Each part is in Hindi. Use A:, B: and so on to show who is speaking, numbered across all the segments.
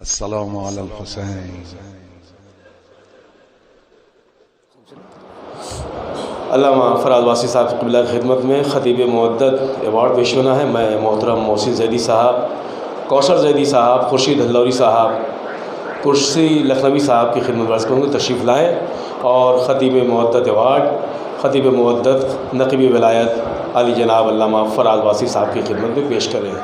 A: अस्सलामु अलल हुसैन।
B: अल्लामा फ़राज़ वासी साहब की क़िबला खिदमत में ख़तीब मुअद्दद अवार्ड पेश होना है। मैं मोहतरम मोहसिन ज़ैदी साहब, कौसर ज़ैदी साहब, खुर्शीद हल्लौरी साहब, कुर्सी लखनवी साहब की खिदमत वर्ज़ करूँगा, तशरीफ़ लाएँ और ख़तीब मुअद्दद अवार्ड ख़तीब मुअद्दद नक़ीब विलायत आली जनाब अल्लामा फ़राज़ वासी साहब की खिदमत में पेश करें।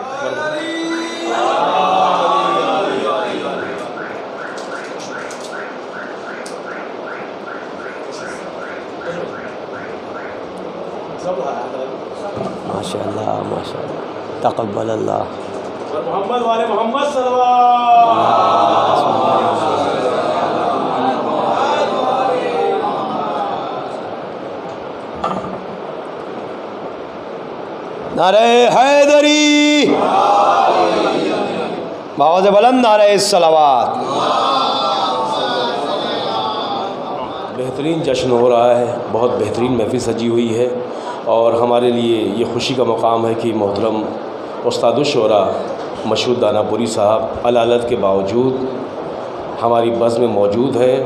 C: माशाअल्लाह माशाअल्लाह, तक़ब्बल अल्लाह।
B: मोहम्मद वाले मोहम्मद सल्लल्लाहु
C: नारे हैदरी, आवाज़ बुलंद, नारे सलावत।
B: बेहतरीन जश्न हो रहा है, बहुत बेहतरीन महफ़िल सजी हुई है और हमारे लिए ये खुशी का मकाम है कि मोहतरम उस्तादुश्शोरा मशहूर दानापुरी साहब अलालत के बावजूद हमारी बज़ में मौजूद हैं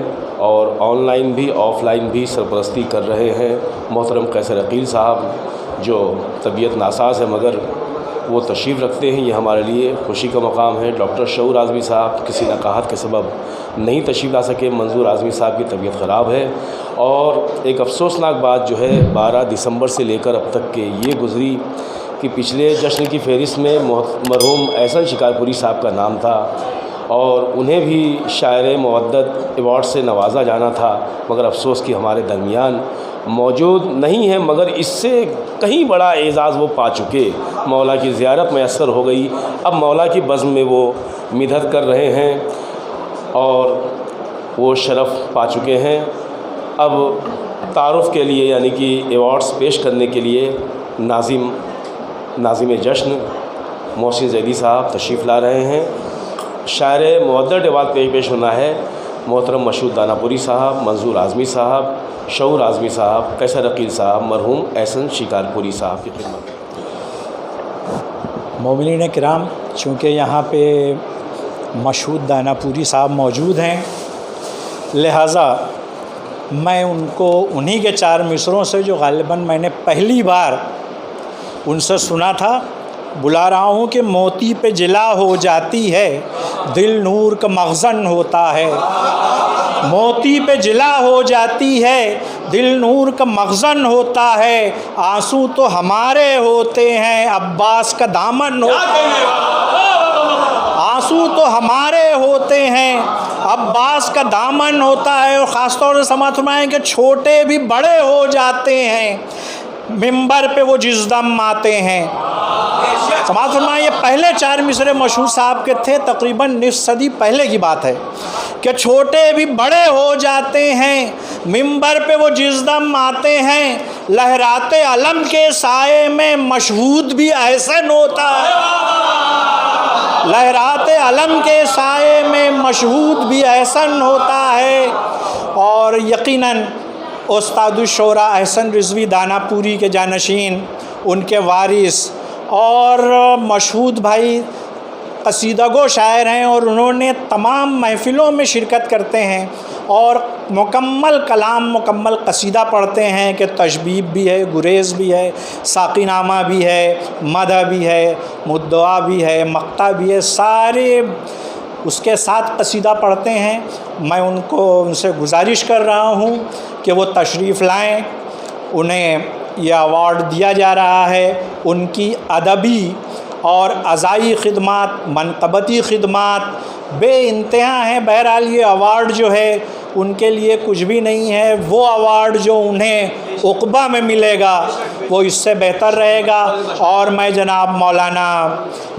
B: और ऑनलाइन भी ऑफ़लाइन भी सरपरस्ती कर रहे हैं। मोहतरम कैसर अकील साहब जो तबीयत नासाज़ है मगर वो तशरीफ़ रखते हैं, ये हमारे लिए खुशी का मकाम है। डॉक्टर शऊर आज़मी साहब किसी नकाहत के सबब नहीं तशरीफ़ ला सके, मंजूर आज़मी साहब की तबीयत ख़राब है और एक अफसोसनाक बात जो है 12 दिसंबर से लेकर अब तक के ये गुज़री कि पिछले जश्न की फ़हरिस्त में मरहूम एहसन शिकारपुरी साहब का नाम था और उन्हें भी शायर मुअद्दद अवार्ड से नवाजा जाना था, मगर अफसोस कि हमारे दरमियान मौजूद नहीं है। मगर इससे कहीं बड़ा एज़ाज़ वो पा चुके, मौला की ज़ियारत मैसर हो गई। अब मौला की बज़्म में वो मिदहत कर रहे हैं और वो शरफ़ पा चुके हैं। अब तारुफ़ के लिए यानी कि अवार्ड्स पेश करने के लिए नाज़िम जश्न मोहसिन ज़ैदी साहब तशरीफ़ ला रहे हैं। शायर मुअद्दद अवार्ड पेश होना है मोहतरम मशहूर दानापुरी साहब, मंजूर आज़मी साहब, शऊर आज़मी साहब, कैसर अकील साहब, मरहूम एहसन शिकारपुरी साहब की खिदमत।
D: मोमिनीन किराम, चूँकि यहाँ पे मशहूर दानापुरी साहब मौजूद हैं, लिहाजा मैं उनको उन्हीं के 4 मिसरों से जो ग़ालिबन मैंने पहली बार उनसे सुना था बुला रहा हूँ कि मोती पे जिला हो जाती है, दिल नूर का मखज़न होता है। मोती पे जिला हो जाती है, दिल नूर का मखज़न होता है। आंसू तो हमारे होते हैं, अब्बास का दामन होता है। आंसू तो हमारे होते हैं, अब्बास का दामन होता है। और ख़ास तौर से समाअत फरमाएं कि छोटे भी बड़े हो जाते हैं, मिंबर पे वो जिसदम आते हैं। समाअत फरमाएं, ये पहले 4 मिसरे मशहूर साहब के थे, तकरीबन निफ़ सदी पहले की बात है कि छोटे भी बड़े हो जाते हैं, मिंबर पे वो जिसदम आते हैं। लहराते अलम के साए में मशहूद भी एहसन होता है। लहराते अलम के साए में मशहूद भी एहसन होता है। और यकीनन उस्तादुश्शोरा एहसन रिज़वी दानापुरी के जानशीन, उनके वारिस और मशहूद भाई कसीदागो शायर हैं और उन्होंने तमाम महफ़िलों में शिरकत करते हैं और मुकम्मल कलाम, मुकम्मल कसीदा पढ़ते हैं कि तशबीब भी है, गुरेज़ भी है, साक़ीनामा भी है, मदह भी है, मुद्दआ भी है, मक्ता भी है, सारे उसके साथ कसीदा पढ़ते हैं। मैं उनसे गुजारिश कर रहा हूँ कि वो तशरीफ़ लाएँ। उन्हें यह अवार्ड दिया जा रहा है, उनकी अदबी और अज़ाई ख़िदमत, मनक़बती ख़िदमत बेइंतहा हैं। बहरहाल ये अवार्ड जो है उनके लिए कुछ भी नहीं है, वो अवार्ड जो उन्हें उक़बा में मिलेगा वो इससे बेहतर रहेगा। और मैं जनाब मौलाना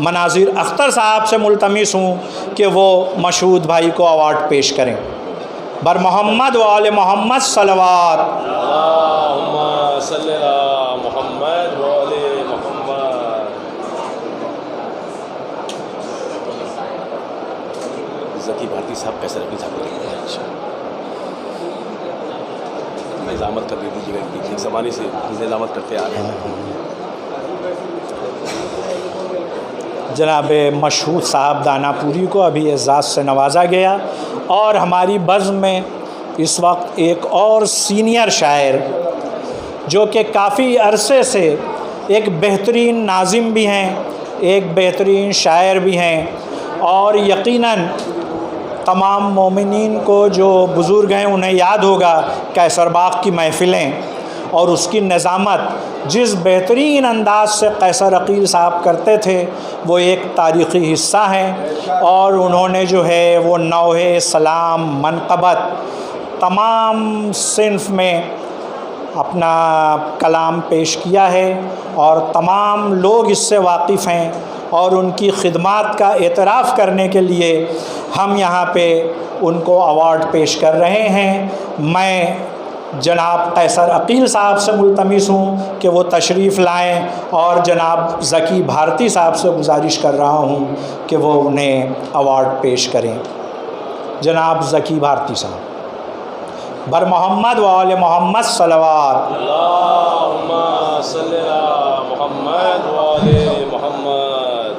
D: मनाज़िर अख्तर साहब से मुल्तमिस हूँ कि वो मशहूद भाई को अवार्ड पेश करें। बर मोहम्मद व आले मोहम्मद सल्लल्लाहु
B: मोहम्मद व आले मोहम्मद। ज़की भारती साहब कैसे रखी साहब निज़ामत कर दे दीजिएगा, एक ज़माने से निज़ामत करते आ रहे हैं।
D: जनाब मशहूद साहब दानापुरी को अभी एजाज़ से नवाजा गया। और हमारी बज़्म में इस वक्त एक और सीनियर शायर जो कि काफ़ी अरसे से एक बेहतरीन नाज़िम भी हैं, एक बेहतरीन शायर भी हैं, और यकीनन तमाम मोमिनीन को जो बुज़ुर्ग हैं उन्हें याद होगा कैसरबाग की महफ़िलें और उसकी निज़ामत जिस बेहतरीन अंदाज से कैसर अकील साहब करते थे वो एक तारीख़ी हिस्सा है। और उन्होंने जो है वो नौहे सलाम मनक़बत तमाम सिन्फ़ में अपना कलाम पेश किया है और तमाम लोग इससे वाकिफ़ हैं। और उनकी खिदमात का एतराफ़ करने के लिए हम यहाँ पे उनको अवार्ड पेश कर रहे हैं। मैं जनाब कैसर अकील साहब से मुल्तमिस हूँ कि वो तशरीफ़ लाएँ और जनाब ज़की भारती साहब से गुजारिश कर रहा हूँ कि वो उन्हें अवार्ड पेश करें। जनाब ज़की भारती साहब। बर मोहम्मद व आले मोहम्मद सल्लल्लाहु
B: अल्लाहुम्मा सल्ली अला मुहम्मद व आले मुहम्मद।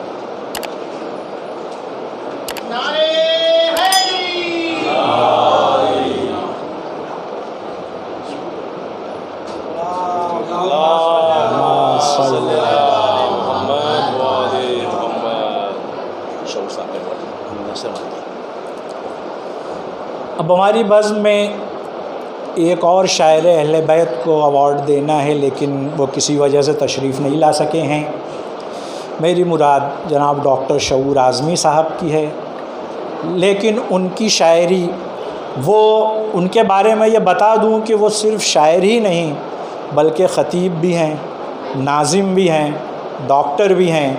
E: नारे हैदरी,
B: अल्लाहुम्मा सल्ली अला मुहम्मद व आले मुहम्मद। शौक़
D: अब हमारी बज़्म में एक और शायर अहले बैत को अवार्ड देना है, लेकिन वो किसी वजह से तशरीफ़ नहीं ला सके हैं। मेरी मुराद जनाब डॉक्टर शऊर आज़मी साहब की है, लेकिन उनकी शायरी वो उनके बारे में ये बता दूं कि वो सिर्फ़ शायर ही नहीं बल्कि ख़तीब भी हैं, नाज़िम भी हैं, डॉक्टर भी हैं।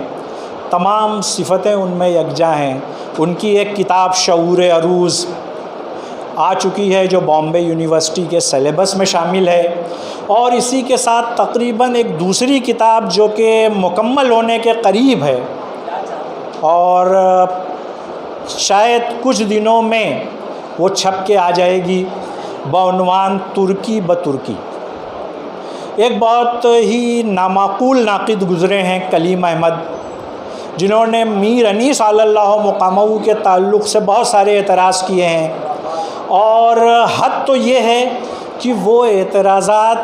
D: तमाम सिफ़तें उनमें यकजा हैं। उनकी एक किताब शऊर अरूज़ आ चुकी है जो बॉम्बे यूनिवर्सिटी के सिलेबस में शामिल है, और इसी के साथ तकरीबन एक दूसरी किताब जो कि मुकम्मल होने के करीब है और शायद कुछ दिनों में वो छप के आ जाएगी, बउनवान तुर्की ब तुर्की। एक बहुत ही नामाकूल नाक़िद गुज़रे हैं कलीम अहमद, जिन्होंने मीर अनीस सल्लल्लाहु मुक़ामहू के ताल्लुक़ से बहुत सारे एतराज़ किए हैं। और हद तो ये है कि वो एतराज़ात,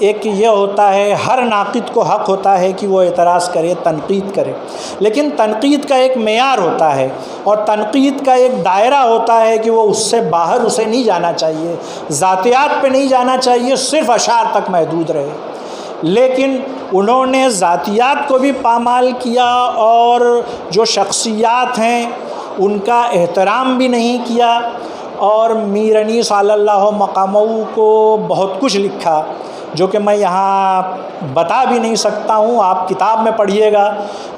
D: एक ये होता है हर नाक़िद को हक़ होता है कि वो एतराज़ करे, तनक़ीद करे, लेकिन तनक़ीद का एक मेयार होता है और तनक़ीद का एक दायरा होता है कि वो उससे बाहर उसे नहीं जाना चाहिए, ज़ातियात पे नहीं जाना चाहिए, सिर्फ़ अशार तक महदूद रहे। लेकिन उन्होंने ज़ातियात को भी पामाल किया और जो शख्सियात हैं उनका एहतराम भी नहीं किया, और मीर अनीस सल्लल्लाहु मक़ामहू को बहुत कुछ लिखा जो कि मैं यहाँ बता भी नहीं सकता हूँ, आप किताब में पढ़िएगा।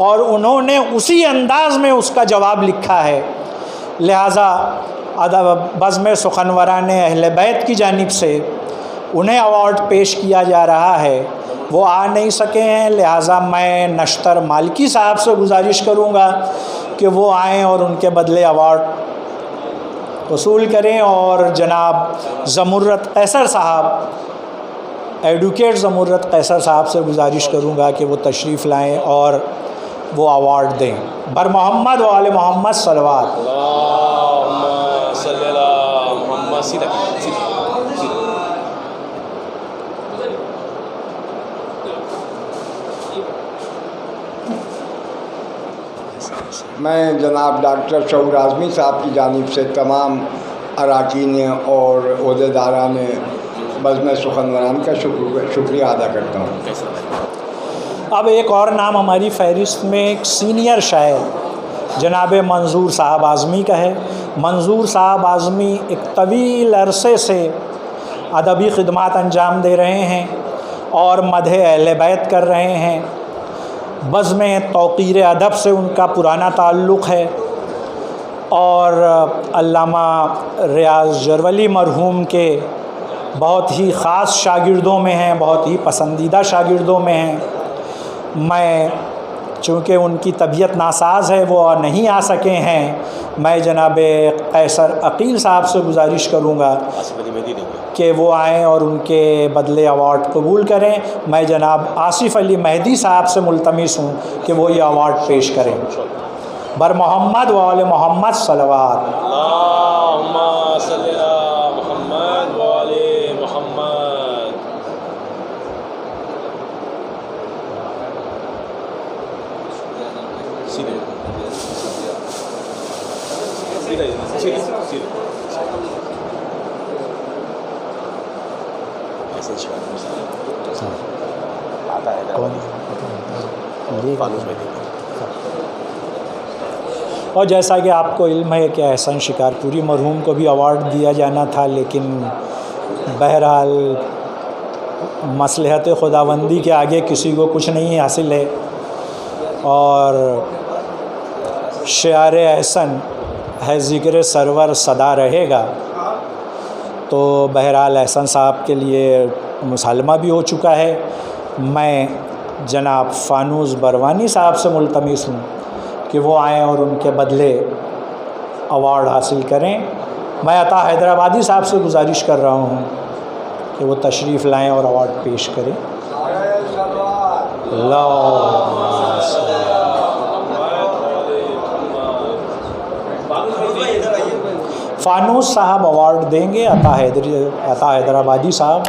D: और उन्होंने उसी अंदाज़ में उसका जवाब लिखा है। लिहाजा अदब बज़्म सुखनवरान अहले बैत की जानिब से उन्हें अवार्ड पेश किया जा रहा है। वो आ नहीं सके हैं, लिहाजा मैं नश्तर मालिकी साहब से गुजारिश करूँगा कि वो आएँ और उनके बदले अवार्ड वसूल करें। और जनाब ज़मुर्रत कैसर साहब, एडवोकेट ज़मुर्रत कैसर साहब से गुजारिश करूँगा कि वो तशरीफ़ लाएँ और वो अवार्ड दें। बर मोहम्मद व आले मोहम्मद सल्लल्लाहु
B: अलैहि वसल्लम। सीधा
F: मैं जनाब डॉक्टर शऊर आज़मी साहब की जानिब से तमाम अरकान और ओहदेदारान बज़्म सुखनवरान का शुक्रिया अदा करता हूँ।
D: अब एक और नाम हमारी फ़हरिस्त में एक सीनियर शायर जनाब मंजूर साहब आज़मी का है। मंजूर साहब आज़मी एक तवील अरसे से अदबी ख़िदमत अंजाम दे रहे हैं और मदह अहले बैत कर रहे हैं। बज़्म तौक़ीर अदब से उनका पुराना ताल्लुक़ है और अल्लामा रियाज़ जरवली मरहूम के बहुत ही ख़ास शागिर्दों में हैं, बहुत ही पसंदीदा शागिर्दों में हैं। मैं चूँकि उनकी तबीयत नासाज है वो नहीं आ सके हैं, मैं जनाब कैसर अकील साहब से गुजारिश करूँगा कि वो आएँ और उनके बदले अवार्ड कबूल करें। मैं जनाब आसिफ़ अली मेहदी साहब से मुल्तमिस हूँ कि वो ये अवार्ड पेश करें। बर मोहम्मद व आले मोहम्मद सलवात।
B: अल्लाहुम्मा सल्ली अला मुहम्मद व आले मुहम्मद। सीधे सीधे सीधे सीधे आता है फानूस में।
D: और जैसा कि आपको इल्म है कि एहसन शिकारपुरी मरहूम को भी अवार्ड दिया जाना था, लेकिन बहरहाल मसलहत खुदाबंदी के आगे किसी को कुछ नहीं हासिल है। और शायर एहसन है ज़िक्र सरवर सदा रहेगा। तो बहरहाल एहसन साहब के लिए मुसालमा भी हो चुका है। मैं जनाब फ़ानूस बरवानी साहब से मुल्तमिस हूँ कि वो आएँ और उनके बदले अवार्ड हासिल करें। मैं अता हैदराबादी साहब से गुजारिश कर रहा हूँ कि वो तशरीफ़ लाएँ और अवार्ड पेश करें। फ़ानूस साहब अवार्ड देंगे, अता हैदराबादी साहब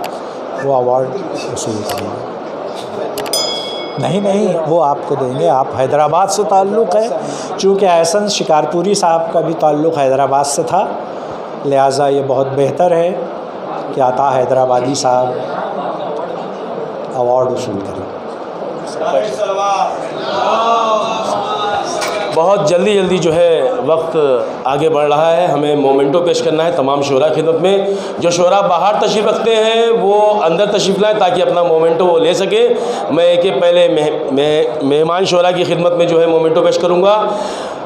D: वो अवार्ड वसूल करेंगे। नहीं, वो आपको देंगे। आप हैदराबाद से ताल्लुक़ है, चूँकि एहसन शिकारपुरी साहब का भी ताल्लुक़ हैदराबाद से था, लिहाजा ये बहुत बेहतर है कि अता हैदराबादी साहब अवार्ड वसूल करें।
B: बहुत जल्दी जो है वक्त आगे बढ़ रहा है, हमें मोमेंटो पेश करना है तमाम शोरा खिदमत में। जो शोरा बाहर तशरीफ़ रखते हैं वो अंदर तशरीफ़ लाएँ ताकि अपना मोमेंटो वो ले सके। मैं एक पहले मेहमान शोरा की खिदमत में जो है मोमेंटो पेश करूँगा।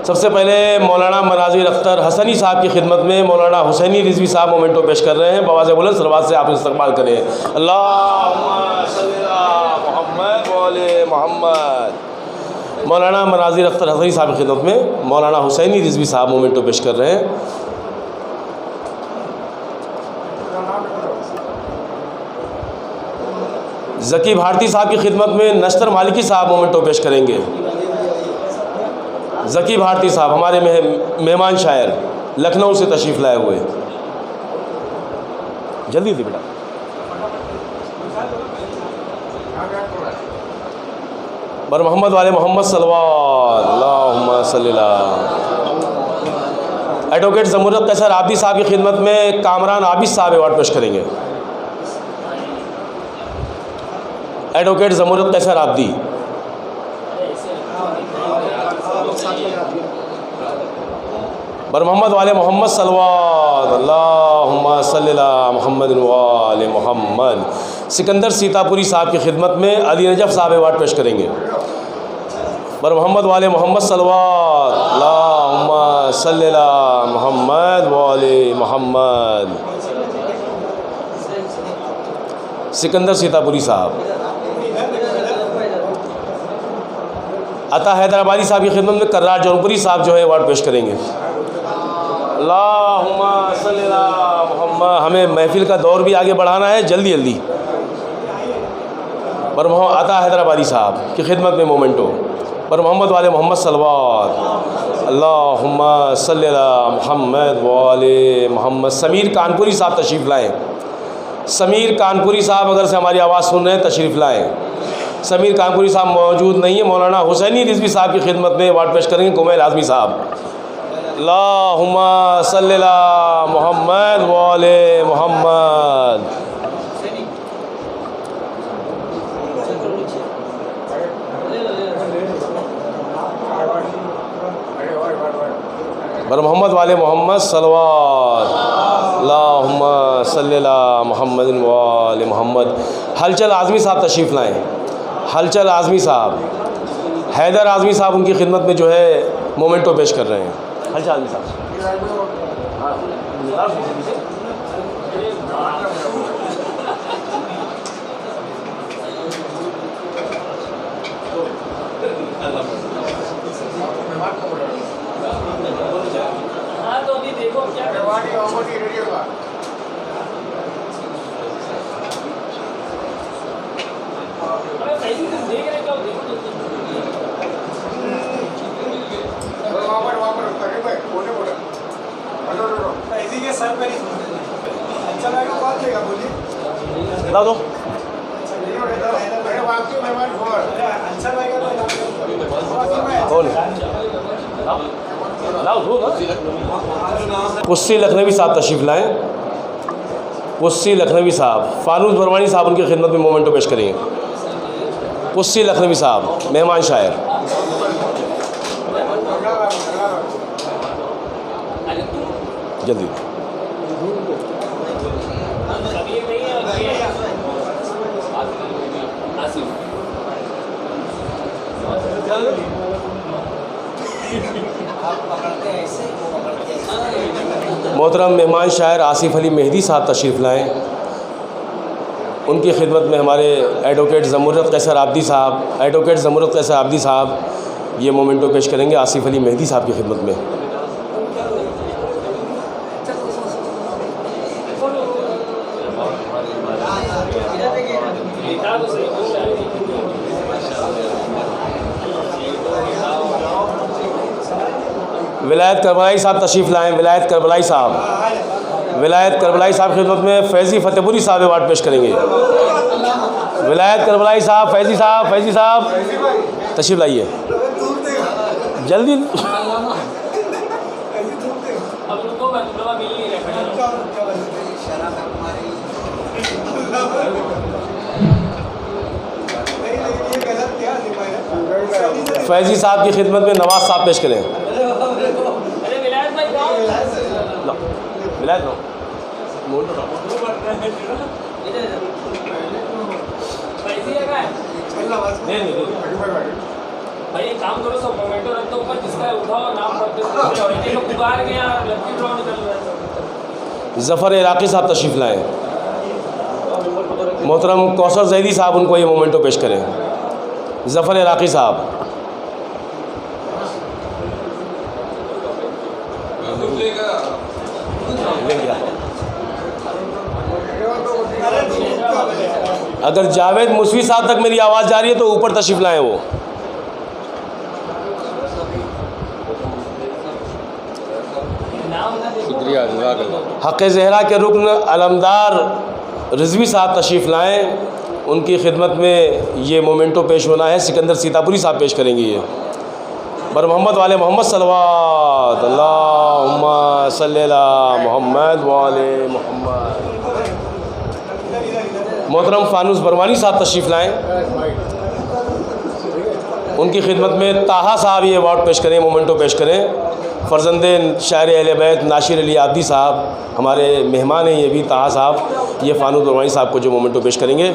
B: सबसे पहले मौलाना मनाज़िर अख्तर हसनी साहब की खिदमत में मौलाना हुसैनी रिजवी साहब मोमेंटो पेश कर रहे हैं। बवाज़ बुलंद सलवात से आप इस्तकबाल करें। अल्लाहुम्मा सल्ली अला मुहम्मद व आले मुहम्मद। मौलाना मनाज़िर अख्तर हसनी साहब की खिदमत में मौलाना हुसैनी रिजवी साहब मोमेंटो पेश कर रहे हैं। ज़की भारती साहब की खिदमत में नश्तर मालिकी साहब मोमेंटो पेश करेंगे। ज़की भारती साहब हमारे मेहमान शायर लखनऊ से तशरीफ़ लाए हुए। जल्दी बेटा। बर मोहम्मद वाले मोहम्मद सल्लल्लाहु अलैहि वसल्लम। एडवोकेट ज़मुरत कैसर आबिदी साहब की खिदमत में कामरान आबिद साहब अवार्ड पेश करेंगे। एडवोकेट ज़मुरत कैसर आबिदी। बर मोहम्मद वाले मोहम्मद सल्लल्लाहु अलैहि मुहम्मद व आले मुहम्मद। सिकंदर सीतापुरी साहब की खिदमत में अली नजफ़ साहब अवार्ड पेश करेंगे। बर मोहम्मद वाले मोहम्मद सल्लल्लाहु अलैहि मुहम्मद व आले मुहम्मद। सिकंदर सीतापुरी साहब। अता हैदराबादी साहब की खिदमत में कर्रार जौनपुरी साहब जो है अवार्ड पेश करेंगे। अल्लाहुम्मा सल्ली अला मुहम्मद। हमें महफिल का दौर भी आगे बढ़ाना है जल्दी। पर अता हैदराबादी साहब की खिदमत में मोमेंटो पर मोहम्मद वाले मोहम्मद सल्लल्लाहु अल्लाहुम्मा सल्ली अला मुहम्मद व आले मुहम्मद। समीर कानपुरी साहब तशरीफ़ लाएँ। समीर कानपुरी साहब अगर से हमारी आवाज़ सुन रहे हैं तशरीफ़ लाएँ। समीर कानपुरी साहब मौजूद नहीं है। मौलाना हुसैनी रिजवी साहब की खिदमत में अवार्ड पेश करेंगे कुमैल आज़मी साहब। अल्लाहुम्मा सल्ली अला मुहम्मद व आले मुहम्मद। बर मोहम्मद वाले मोहम्मद सल्लल्लाहुम्मा सल्ली अला मुहम्मद व आले मुहम्मद। हलचल आज़मी साहब तशरीफ़ लाएँ। हलचल आज़मी साहब, हैदर आज़मी साहब उनकी खिदमत में जो है मोमेंटो पेश कर रहे हैं। हलचल आज़मी साहब। बता दो। कुस्सी लखनवी साहब तशरीफ़ लाएँ। कुस्सी लखनवी साहब, फानूस बरवानी साहब उनकी खिदमत में मोमेंटो पेश करेंगे। कुस्सी लखनवी साहब मेहमान शायर। जल्दी। मोहतरम मेहमान शायर आसिफ अली मेहदी साहब तशरीफ़ लाएँ। उनकी खिदमत में हमारे एडवोकेट ज़मुरत कैसर आबदी साहब ये मोमेंटो पेश करेंगे आसिफ अली मेहदी साहब की खिदमत में। विलायत करबलाई साहब तशरीफ़ लाएँ। विलायत करबलाई साहब खिदमत में फैज़ी फतेहपुरी साहब अवार्ड पेश करेंगे। विलायत करबलाई साहब, फैज़ी साहब तशरीफ़ लाइए जल्दी। फैज़ी साहब की खिदमत में नवाज़ साहब पेश करें। विलायत लो
G: भाई एक काम करो, सब मोमेंटो रख दो ऊपर, जिसका उठाओ नाम पढ़ते और इन्हें लोग पुकार के यहाँ लकी ड्रॉ निकल रहा है।
B: ज़फ़र इराक़ी साहब तशरीफ़ लाएँ। मोहतरम कौसर ज़ैदी साहब उनको ये मोमेंटो पेश करें। ज़फ़र इराक़ी साहब। अगर जावेद मुसवी साहब तक मेरी आवाज़ जा रही है तो ऊपर तशरीफ़ लाएँ। वो हक़ ज़हरा के रुकन अलमदार रिजवी साहब तशरीफ़ लाएँ। उनकी खिदमत में ये मोमेंटो पेश होना है। सिकंदर सीतापुरी साहब पेश करेंगे। ये बर मोहम्मद वाले मोहम्मद सल्लल्लाहु अल्लाहुम्मा सल्ली अला मोहम्मद वाले मोहम्मद। मोहतरम फानूस बरवानी साहब तशरीफ़ लाएँ। उनकी खिदमत में ताहा साहब ये अवार्ड पेश करें, मोमेंटो पेश करें। फ़र्जंदे शायर अहले बैत नासिर अली आबदी साहब हमारे मेहमान हैं। ये भी ताहा साहब ये फानूस बरवानी साहब को जो मोमेंटो पेश करेंगे।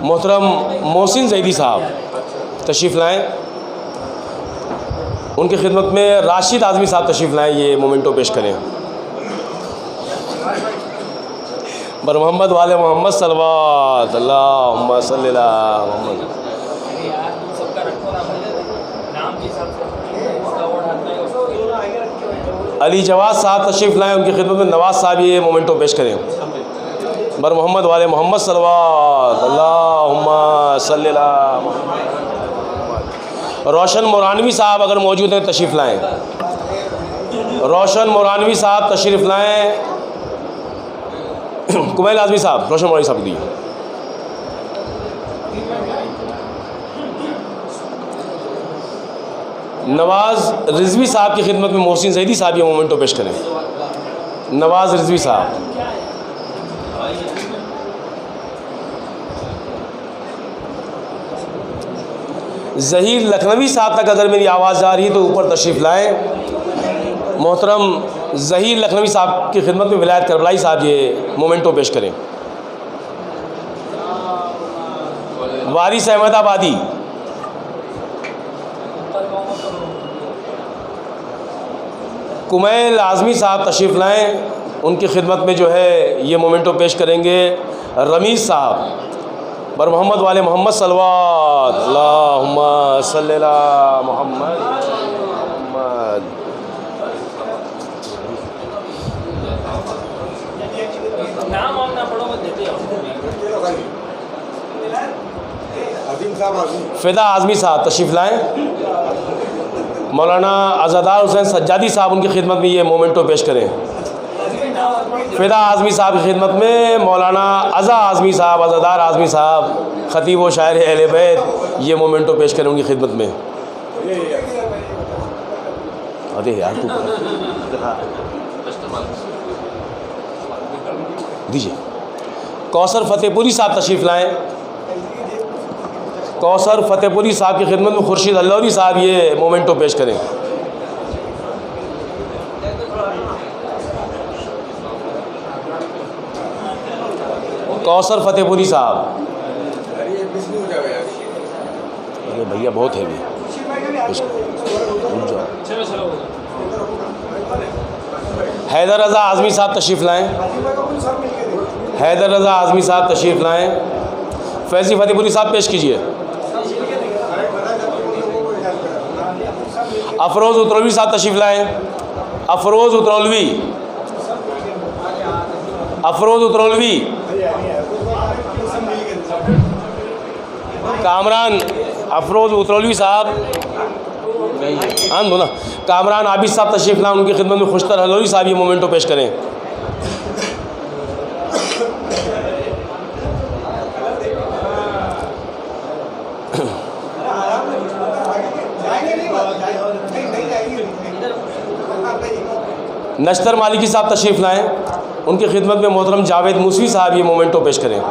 B: मोहतरम मोहसिन ज़ैदी साहब तशरीफ़ लाएँ। उनकी खिदमत में राशिद आज़मी साहब तशरीफ़ लाएँ। ये मोमेंटो पेश करें। बर मोहम्मद वाले मोहम्मद सल्लल्लाहु अल्लाहुम्मा सल्ली अला मोहम्मद। अली जवाद साहब तशरीफ़ लाएँ। उनकी खिदमत में नवाज़ साहब ये मोमेंटो पेश करें। बर मोहम्मद वाले मोहम्मद सल्लल्लाहु अल्लाहुम्मा सल्ली अला मोहम्मद। रोशन मोरानवी साहब अगर मौजूद हैं तशरीफ़ लाएँ। रोशन मोरानवी साहब तशरीफ़ लाएँ। कुमैल आज़मी साहब रोशन मोरानवी साहब दी। नवाज़ रिजवी साहब की खिदमत में मोहसिन ज़ैदी साहब ये मोमेंटो पेश करें। नवाज़ रिजवी साहब। ज़हीर लखनवी साहब तक अगर मेरी आवाज़ जा रही है तो ऊपर तशरीफ़ लाएँ। मोहतरम ज़हीर लखनवी साहब की खिदमत में विलायत करबलाई साहब ये मोमेंटो पेश करें। वारिस अहमद आबादी। कुमैल आज़मी साहब तशरीफ़ लाएँ। उनकी खिदमत में जो है ये मोमेंटो पेश करेंगे रमीज़ साहब। बर मोहम्मद वाले मोहम्मद सल्लल्लाहु अल्लाहुम्मा सल्ली अला मोहम्मद।
G: नाम हम ना पढ़ो देते हो।
B: फ़िदा आज़मी साहब तशरीफ़ लाएँ। मौलाना अज़ादार हुसैन सज्जादी साहब उनकी खिदमत में ये मोमेंटो पेश करें। फ़िदा आज़मी साहब की खिदमत में मौलाना अज़ा आज़मी साहब, अज़ादार आज़मी साहब, ख़तीब व शायर अहले बैत, ये मोमेंटो पेश करें उनकी खिदमत में। अरे यार तू दीजिए। कौसर फ़तेहपुरी साहब तशरीफ़ लाएँ। कौसर फ़तेहपुरी साहब की खिदमत में खुर्शीद अल्लौरी साहब ये मोमेंटो पेश करें। कौसर फ़तेहपुरी साहब। अरे भैया बहुत हैवी। हैदर रज़ा आज़मी साहब तशरीफ़ लाएँ। हैदर रज़ा आज़मी साहब तशरीफ़ लाएँ। फैज़ी फ़तेहपुरी साहब पेश कीजिए। अफरोज़ उतरौलवी साहब तशरीफ़ लाएँ। अफरोज़ उतरौलवी, अफरोज़ उतरौलवी। कामरान अफरोज़ उतरौलवी साहब दो ना। कामरान आबिद साहब तशरीफ़ लाएँ। उनकी खिदमत में खुशतर हलौरी साहब ये मोमेंटो पेश करें। नश्तर मालिकी साहब तशरीफ़ लाएँ। उनकी खिदमत में मोहतरम जावेद मूसवी साहब ये मोमेंटो पेश करें।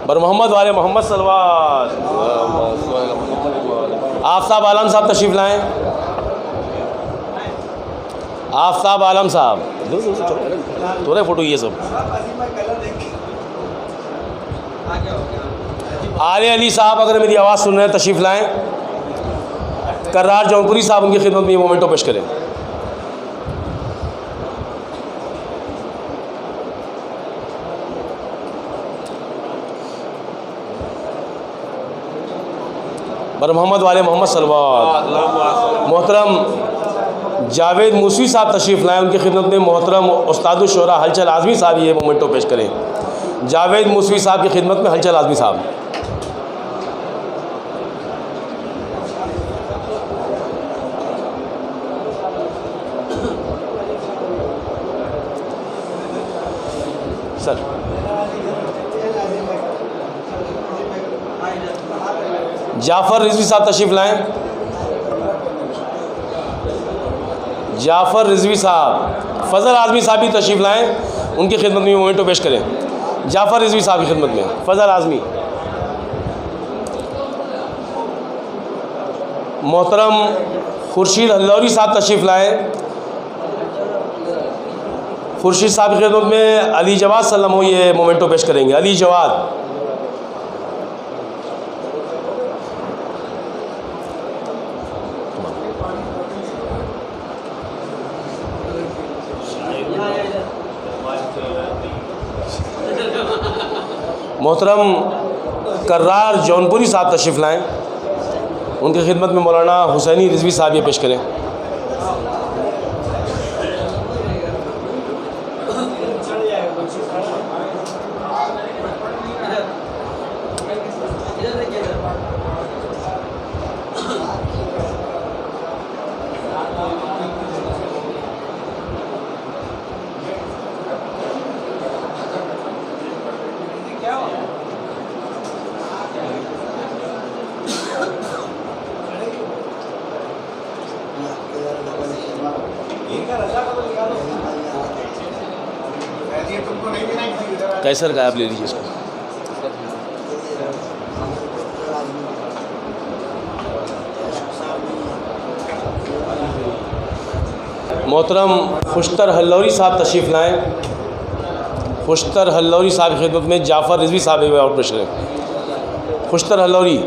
B: बर मोहम्मद वाले मोहम्मद सलवार। आफ्ताब आलम साहब तशरीफ़ लाएँ। आफ्ताब आलम साहब तो फ़ोटो ये सब। आले अली साहब अगर मेरी आवाज़ सुन रहे हैं तशरीफ़ लाएँ। कर्रार जौनपुरी साहब उनकी खिदमत में ये मोमेंटो पेश करें। बर मोहम्मद वाले मोहम्मद सलवार। मोहतरम जावेद मूसवी साहब तशरीफ़ लाएँ। उनकी खिदमत में मोहतरम उस्तादुश शोरा हलचल आज़मी साहब ये मोमेंटो पेश करें। जावेद मूसवी साहब की खिदमत में हलचल आज़मी साहब। सर जाफ़र रिजवी साहब तशरीफ़ लाएँ। जाफ़र रिजवी साहब। फ़ज़ल आज़मी साहब भी तशरीफ़ लाएँ। उनकी खिदमत में मोमेंटो पेश करें। जाफ़र रिजवी साहब की खिदमत में फ़ज़ल आज़मी। मोहतरम खुर्शीद अल्लौरी साहब तशरीफ़ लाएँ। खुर्शीद साहब की खिदमत में अली जवाद सल्लम ये मोमेंटो पेश करेंगे। अली जवाद। मोहतरम कर्रार जौनपुरी साहब तशरीफ़ लाएँ। उनकी खिदमत में मौलाना हुसैनी रिजवी साहब ये पेश करें। कैसर का आप ले लीजिए इसको। मोहतरम खुशतर हल्लौरी साहब तशरीफ़ लाएँ। खुशतर हल्लौरी साहब की खिदमत में जाफ़र रिजवी साहब आउट पेश करें। खुशतर हल्लौरी।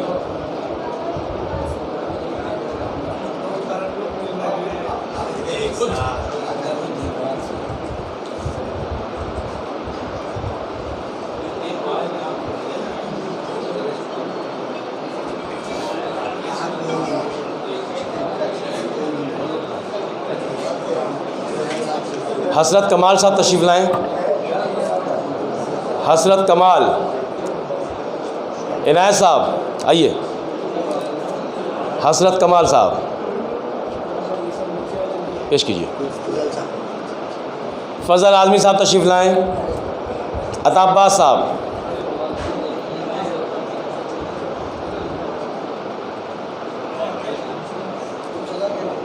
B: हसरत कमाल साहब तशरीफ़ लाएँ। हसरत कमाल, इनायत साहब आइए। हसरत कमाल साहब पेश कीजिए। फ़ज़ल आज़मी साहब तशरीफ़ लाएँ। अता अब्बास साहब,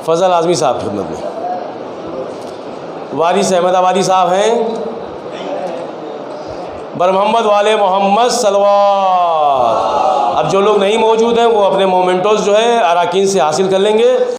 B: फ़ज़ल आज़मी साहब की खिदमत में। वारिस अहमद आबादी साहब हैं। बरमोहम्मद वाले मोहम्मद सलवात। अब जो लोग नहीं मौजूद हैं वो अपने मोमेंटोस जो है अराकीन से हासिल कर लेंगे।